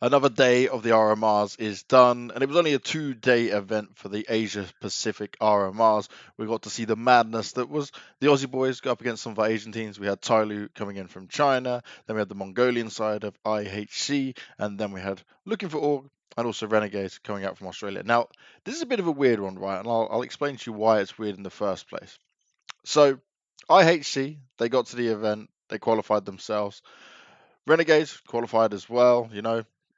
Another day of the RMRs is done, and it was only a 2-day event for the Asia Pacific RMRs. We got to see the madness that was the Aussie boys go up against some of our Asian teams. We had Tyloo coming in from China, then we had the Mongolian side of IHC, and then we had Looking for Org and also Renegades coming out from Australia. Now, this is a bit of a weird one, right? And I'll explain to you why it's weird in the first place. So, IHC, they got to the event, they qualified themselves. Renegades qualified as well,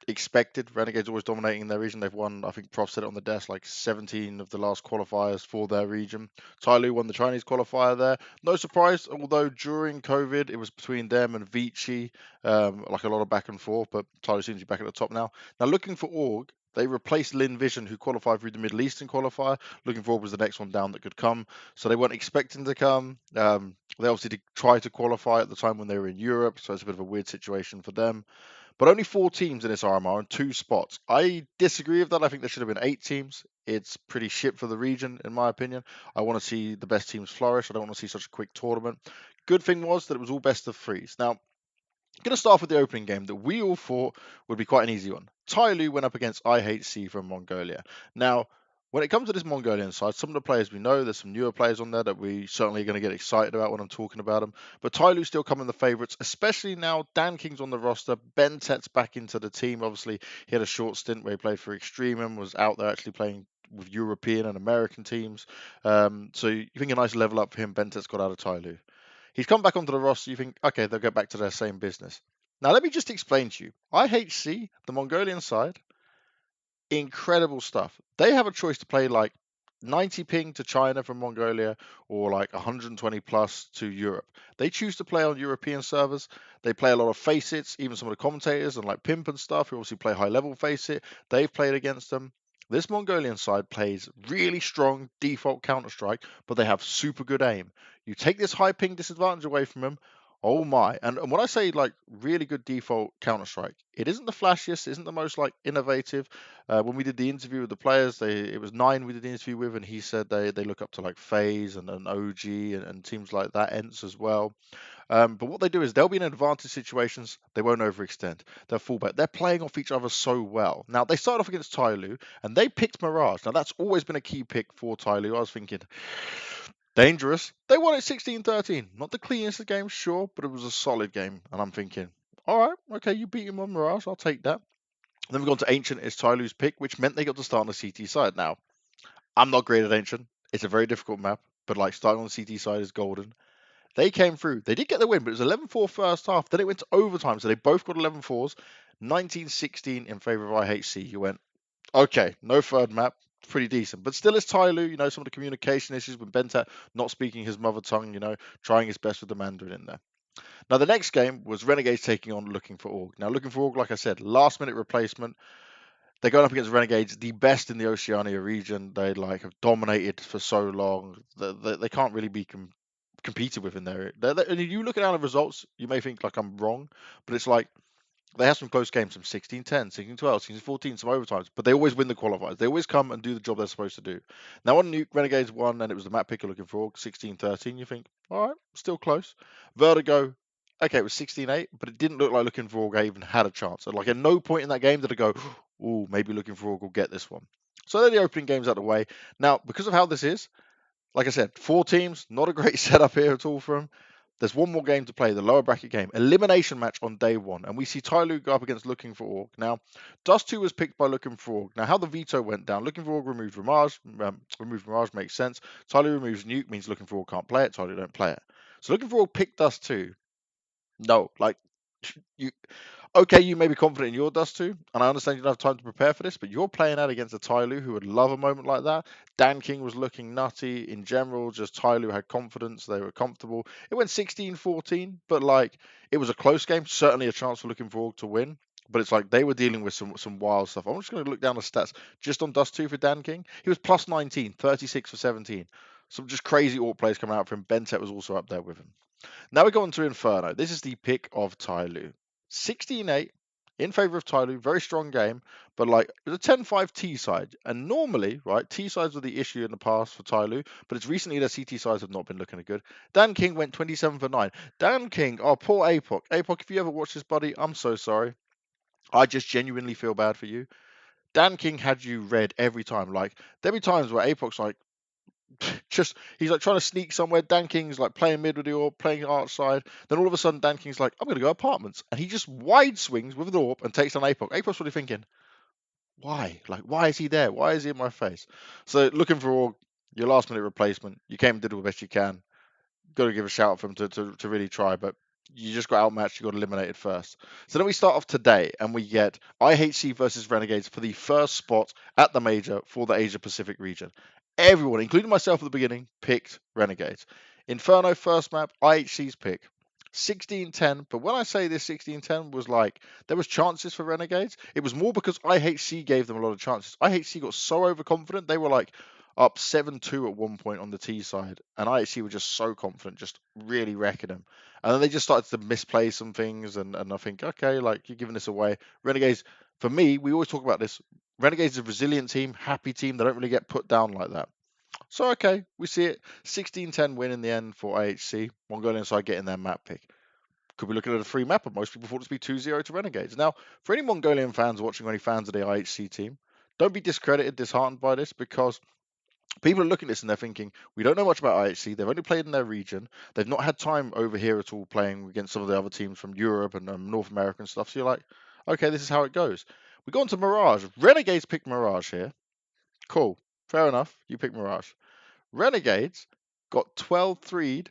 expected. Renegades always dominating their region. They've won, I think Prof said it on the desk, like 17 of the last qualifiers for their region. Tyloo won the Chinese qualifier there. No surprise, although during COVID it was between them and Vici, like a lot of back and forth, but Tyloo seems to be back at the top now. Now, Looking for Org, they replaced Lin Vision, who qualified through the Middle Eastern qualifier. Looking for Org was the next one down that could come, so they weren't expecting to come. They obviously did try to qualify at the time when they were in Europe, so it's a bit of a weird situation for them. But only 4 teams in this RMR and 2 spots. I disagree with that. I think there should have been 8 teams. It's pretty shit for the region, in my opinion. I want to see the best teams flourish. I don't want to see such a quick tournament. Good thing was that it was all best of threes. Now, I'm going to start with the opening game that we all thought would be quite an easy one. Tyloo went up against IHC from Mongolia. Now, when it comes to this Mongolian side, some of the players we know, there's some newer players on there that we certainly are going to get excited about when I'm talking about them. But Tyloo still coming the favourites, especially now Dan King's on the roster. Ben Tet's back into the team. Obviously, he had a short stint where he played for Extreme and was out there actually playing with European and American teams. So you think a nice level up for him. Ben Tet's got out of Tyloo. He's come back onto the roster. You think, okay, they'll get back to their same business. Now, let me just explain to you. IHC, the Mongolian side, incredible stuff. They have a choice to play like 90 ping to China from Mongolia or like 120 plus to Europe. They choose to play on European servers. They play a lot of Faceit, even some of the commentators and like Pimp and stuff who obviously play high level Faceit. They've played against them. This Mongolian side plays really strong default Counter Strike, but they have super good aim. You take this high ping disadvantage away from them. Oh my. And when I say like really good default Counter Strike, it isn't the flashiest, it isn't the most like innovative. When we did the interview with the players, it was Nine we did the interview with, and he said they look up to like FaZe and OG and teams like that, Ents as well. But what they do is they'll be in advantage situations. They won't overextend. They'll fall back. They're playing off each other so well. Now they started off against Tyloo and they picked Mirage. Now that's always been a key pick for Tyloo. I was thinking dangerous. They won it 16-13. Not the cleanest of games, sure, but it was a solid game. And I'm thinking, all right, okay, you beat him on Mirage. I'll take that. Then we've gone to Ancient as Tyloo's pick, which meant they got to start on the CT side. Now, I'm not great at Ancient. It's a very difficult map, but like starting on the CT side is golden. They came through. They did get the win, but it was 11-4 first half. Then it went to overtime, so they both got 11-4s. 19-16 in favour of IHC. You went, okay, no third map. Pretty decent, but still, it's Tyloo. Some of the communication issues with Bentat not speaking his mother tongue. Trying his best with the Mandarin in there. Now, the next game was Renegades taking on Looking for Org. Now, Looking for Org, like I said, last minute replacement. They're going up against Renegades, the best in the Oceania region. They have dominated for so long. They can't really be competed with in there. And you look at the results, you may think like I'm wrong, but it's like they have some close games, some 16-10, 16-12, 16-14, some overtimes, but they always win the qualifiers. They always come and do the job they're supposed to do. Now, on Nuke, Renegades won, and it was the map picker Looking for 16-13. You think, all right, still close. Vertigo, okay, it was 16-8, but it didn't look like Looking for Org even had a chance. And at no point in that game did it go, ooh, maybe Looking for Org will get this one. So they're the opening games out of the way. Now, because of how this is, like I said, 4 teams, not a great setup here at all for them. There's one more game to play, the lower bracket game, elimination match on day 1, and we see Tyloo go up against Looking for Org. Now, Dust 2 was picked by Looking for Org. Now, how the veto went down, Looking for Org removed Mirage makes sense. Tyloo removes Nuke, means Looking for Org can't play it, Tyloo don't play it. So Looking for Org picked Dust 2. No, you okay, you may be confident in your Dust 2, and I understand you don't have time to prepare for this, but you're playing out against a Tyloo who would love a moment like that. Dan King was looking nutty in general, just Tyloo had confidence, they were comfortable. It went 16-14, but it was a close game, certainly a chance for Looking for Org to win. But it's like they were dealing with some wild stuff. I'm just going to look down the stats just on Dust 2 for Dan King. He was plus 19, 36 for 17. Some just crazy AWP plays coming out for him. Bentet was also up there with him. Now we go on to Inferno. This is the pick of Tyloo. 16-8 in favor of Tyloo. Very strong game, but it was a 10-5 T side. And normally, right, T sides were the issue in the past for Tyloo, but it's recently their CT sides have not been looking good. Dan King went 27 for 9. Dan King, oh, poor APOC. APOC, if you ever watch this, buddy, I'm so sorry. I just genuinely feel bad for you. Dan King had you read every time. Like there'd be times where Apox like just he's like trying to sneak somewhere. Dan King's like playing mid with the AWP, playing outside. Then all of a sudden Dan King's like, I'm gonna go apartments, and he just wide swings with the AWP and takes down Apox. Apox really thinking, why? Like why is he there? Why is he in my face? So looking for your last minute replacement. You came and did the best you can. Got to give a shout out for him to really try, but you just got outmatched. You got eliminated first. So then we start off today, and we get IHC versus Renegades for the first spot at the major for the Asia Pacific region. Everyone, including myself at the beginning, picked Renegades. Inferno first map, IHC's pick. 16-10, but when I say this 16-10 was like there was chances for Renegades, it was more because IHC gave them a lot of chances. IHC got so overconfident, they were like up 7-2 at one point on the T side, and IHC were just so confident, just really wrecking them. And then they just started to misplay some things, and I think, okay, like you're giving this away. Renegades, for me, we always talk about this. Renegades is a resilient team, happy team. They don't really get put down like that. So, okay, we see it. 16-10 win in the end for IHC. Mongolian side getting their map pick. Could be looking at a free map, but most people thought it to be 2-0 to Renegades. Now, for any Mongolian fans watching, or any fans of the IHC team, don't be discredited, disheartened by this, because people are looking at this and they're thinking, we don't know much about IHC. They've only played in their region. They've not had time over here at all playing against some of the other teams from Europe and North America and stuff. So you're like, okay, this is how it goes. We go on to Mirage. Renegades picked Mirage here. Cool. Fair enough. You picked Mirage. Renegades got 12-3'd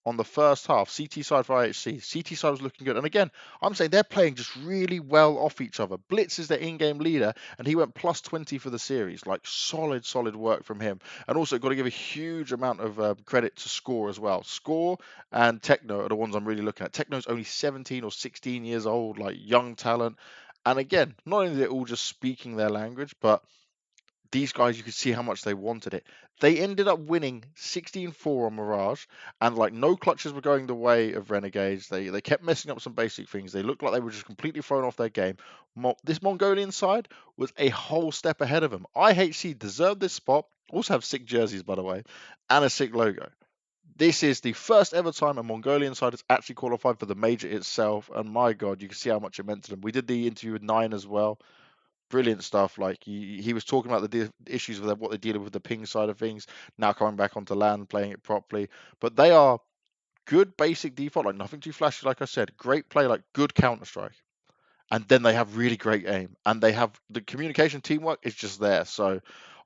on the first half. CT side for IHC. CT side was looking good. And again, I'm saying they're playing just really well off each other. Blitz is their in-game leader, and he went plus 20 for the series. Like solid work from him. And also got to give a huge amount of credit to Score as well. Score and Techno are the ones I'm really looking at. Techno's only 17 or 16 years old, like young talent. And again, not only are they all just speaking their language, but these guys, you could see how much they wanted it. They ended up winning 16-4 on Mirage, and like no clutches were going the way of Renegades. They kept messing up some basic things. They looked like they were just completely thrown off their game. This Mongolian side was a whole step ahead of them. IHC deserved this spot. Also have sick jerseys, by the way, and a sick logo. This is the first ever time a Mongolian side has actually qualified for the major itself, and my God, you can see how much it meant to them. We did the interview with Nine as well. Brilliant stuff. Like he was talking about the issues with what they're dealing with the ping side of things. Now coming back onto land, playing it properly. But they are good basic default, like nothing too flashy. Like I said, great play, like good Counter Strike, and then they have really great aim, and they have the communication teamwork is just there. So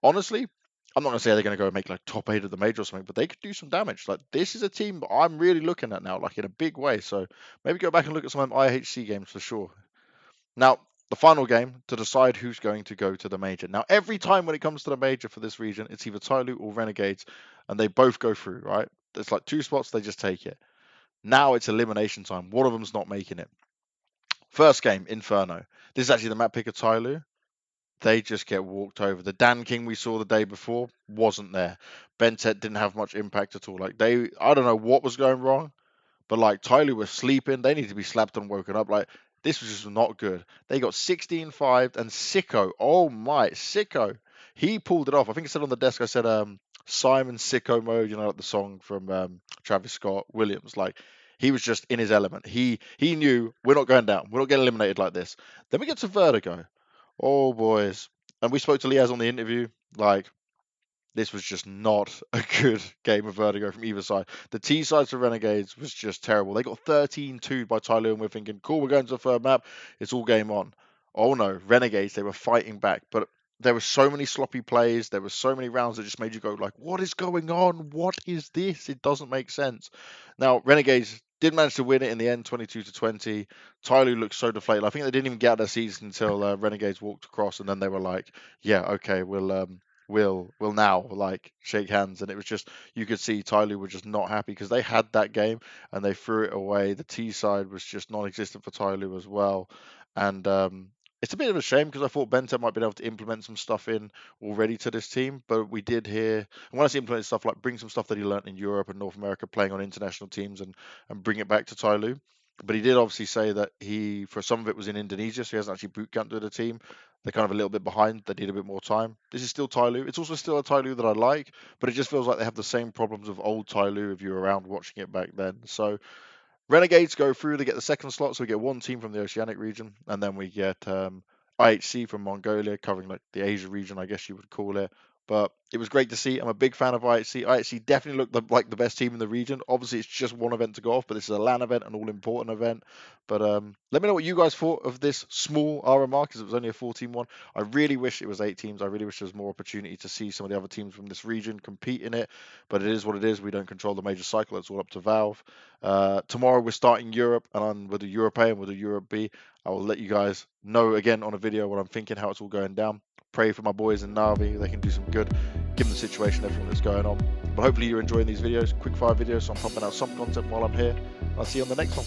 honestly, I'm not gonna say they're gonna go and make like top 8 of the major or something, but they could do some damage. Like this is a team I'm really looking at now, like in a big way. So maybe go back and look at some of them IHC games for sure. Now, the final game to decide who's going to go to the major. Now, every time when it comes to the major for this region, it's either Tyloo or Renegades, and they both go through, right? It's like 2 spots, they just take it. Now it's elimination time. One of them's not making it. First game, Inferno. This is actually the map pick of Tyloo. They just get walked over. The Dan King we saw the day before wasn't there. Bentet didn't have much impact at all. Like I don't know what was going wrong, but like Tyler was sleeping. They need to be slapped and woken up. Like this was just not good. They got 16-5 and Sicko. Oh my, Sicko. He pulled it off. I think I said on the desk, I said Simon Sicko mode, you know, like the song from Travis Scott Williams. Like he was just in his element. He knew we're not going down. We're not getting eliminated like this. Then we get to Vertigo. Oh boys. And we spoke to Liaz on the interview. Like this was just not a good game of Vertigo from either side. The T sides for Renegades was just terrible. They got 13-2 by Tyler, and we're thinking, cool, we're going to the third map. It's all game on. Oh no, Renegades, they were fighting back. But there were so many sloppy plays. There were so many rounds that just made you go like, what is going on? What is this? It doesn't make sense. Now, Renegades did manage to win it in the end, 22-20. Tyloo looked so deflated. I think they didn't even get out of their seats until Renegades walked across, and then they were like, yeah, okay, we'll now like shake hands. And it was just, you could see Tyloo were just not happy because they had that game and they threw it away. The T side was just non-existent for Tyloo as well. And it's a bit of a shame because I thought Benta might be able to implement some stuff in already to this team, but we did hear, and when I say implement stuff, like bring some stuff that he learnt in Europe and North America playing on international teams, and bring it back to Tyloo. But he did obviously say that he, for some of it, was in Indonesia, so he hasn't actually boot camped with the team. They're kind of a little bit behind. They need a bit more time. This is still Tyloo. It's also still a Tyloo that I like, but it just feels like they have the same problems of old Tyloo if you were around watching it back then. So Renegades go through, they get the second slot, so we get one team from the Oceanic region, and then we get IHC from Mongolia, covering like the Asia region, I guess you would call it. But it was great to see. I'm a big fan of IHC. IHC definitely looked like the best team in the region. Obviously, it's just one event to go off, but this is a LAN event, an all-important event. But let me know what you guys thought of this small RMR, because it was only a 14-1. I really wish it was 8 teams. I really wish there was more opportunity to see some of the other teams from this region compete in it. But it is what it is. We don't control the major cycle. It's all up to Valve. Tomorrow we're starting Europe, and with the Europe A and with the Europe B, I will let you guys know again on a video what I'm thinking, how it's all going down. Pray for my boys in Navi, they can do some good given the situation, everything that's going on. But hopefully you're enjoying these videos, quick fire videos, so I'm pumping out some content while I'm here. I'll see you on the next one.